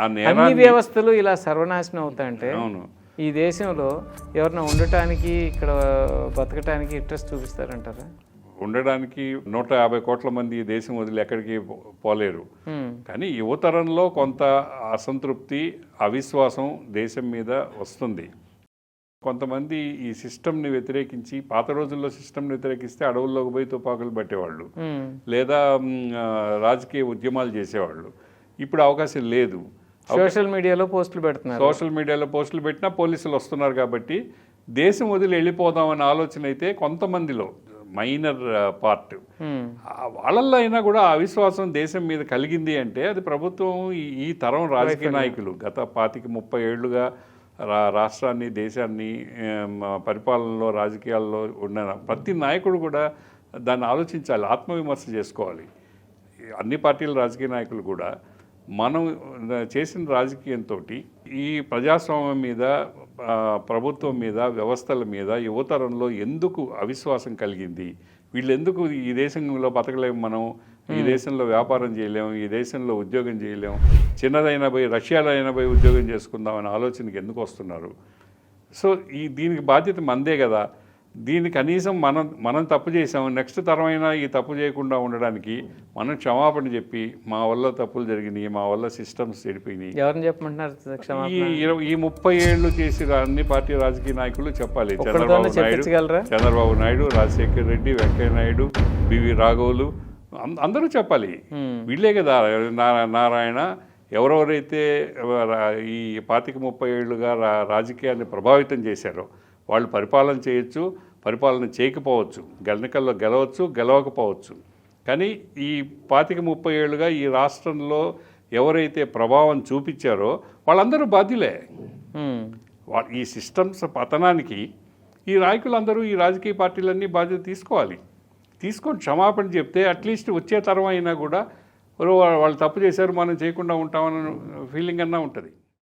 అన్ని వ్యవస్థలు ఇలా సర్వనాశనం అవుతాయంటే ఈ దేశంలో ఎవరైనా ఉండటానికి ఇక్కడ బతకటానికి ఇంట్రెస్ట్ చూపిస్తారంటారా? ఉండడానికి 150 కోట్ల మంది ఈ దేశం వదిలి ఎక్కడికి పోలేరు. కానీ యువతరంలో కొంత అసంతృప్తి, అవిశ్వాసం దేశం మీద వస్తుంది. కొంతమంది ఈ సిస్టమ్ని వ్యతిరేకించి, పాత రోజుల్లో సిస్టమ్ని వ్యతిరేకిస్తే అడవుల్లోకి పోయి తుపాకులు పట్టేవాళ్ళు, లేదా రాజకీయ ఉద్యమాలు చేసేవాళ్ళు. ఇప్పుడు అవకాశం లేదు. సోషల్ మీడియాలో పోస్టులు పెడుతున్నారు. సోషల్ మీడియాలో పోస్టులు పెట్టినా పోలీసులు వస్తున్నారు. కాబట్టి దేశం వదిలి వెళ్ళిపోదామనే ఆలోచన అయితే కొంతమందిలో, మైనర్ పార్ట్, వాళ్ళల్లో అయినా కూడా అవిశ్వాసం దేశం మీద కలిగింది అంటే అది ప్రభుత్వం, ఈ తరం రాజకీయ నాయకులు గత 25-30 ఏళ్లుగా రాష్ట్రాన్ని, దేశాన్ని పరిపాలనలో, రాజకీయాల్లో ఉన్న ప్రతి నాయకుడు కూడా దాన్ని ఆలోచించాలి, ఆత్మవిమర్శ చేసుకోవాలి. అన్ని పార్టీల రాజకీయ నాయకులు కూడా మనం చేసిన రాజకీయంతో ఈ ప్రజాస్వామ్యం మీద, ప్రభుత్వం మీద, వ్యవస్థల మీద యువతరంలో ఎందుకు అవిశ్వాసం కలిగింది? వీళ్ళు ఎందుకు ఈ దేశంలో బతకలేము, మనం ఈ దేశంలో వ్యాపారం చేయలేము, ఈ దేశంలో ఉద్యోగం చేయలేము, చిన్నదైనా పోయి రష్యాలో అయినా పోయి ఉద్యోగం చేసుకుందామనే ఆలోచనకి ఎందుకు వస్తున్నారు? సో దీనికి బాధ్యత మనదే కదా. దీన్ని కనీసం మనం తప్పు చేసాము, నెక్స్ట్ తరమైనా ఈ తప్పు చేయకుండా ఉండడానికి మనం క్షమాపణ చెప్పి, మా వల్ల తప్పులు జరిగినాయి, మా వల్ల సిస్టమ్స్ చెడిపోయినాయి, ఎవరిని చెప్పమంటున్నారు? ఈ 30 ఏళ్ళు చేసిన అన్ని పార్టీ రాజకీయ నాయకులు చెప్పాలి. చంద్రబాబు నాయుడు, రాజశేఖర్ రెడ్డి, వెంకయ్య నాయుడు, బివి రాఘవులు, అందరూ చెప్పాలి. వీళ్ళే కదా నారాయణ, ఎవరెవరైతే ఈ 25-30 ఏళ్ళుగా రాజకీయాన్ని ప్రభావితం చేశారో వాళ్ళు పరిపాలన చేయొచ్చు, పరిపాలన చేయకపోవచ్చు, ఎన్నికల్లో గెలవచ్చు, గెలవకపోవచ్చు. కానీ ఈ 25-30 ఏళ్ళుగా ఈ రాష్ట్రంలో ఎవరైతే ప్రభావం చూపించారో వాళ్ళందరూ బాధ్యులే. ఈ సిస్టమ్స్ పతనానికి ఈ నాయకులందరూ, ఈ రాజకీయ పార్టీలన్నీ బాధ్యత తీసుకోవాలి. తీసుకొని క్షమాపణ చెప్తే అట్లీస్ట్ వచ్చే తరం అయినా కూడా వాళ్ళు తప్పు చేశారు, మనం చేయకుండా ఉంటామన్న ఫీలింగ్ అన్నా ఉంటుంది.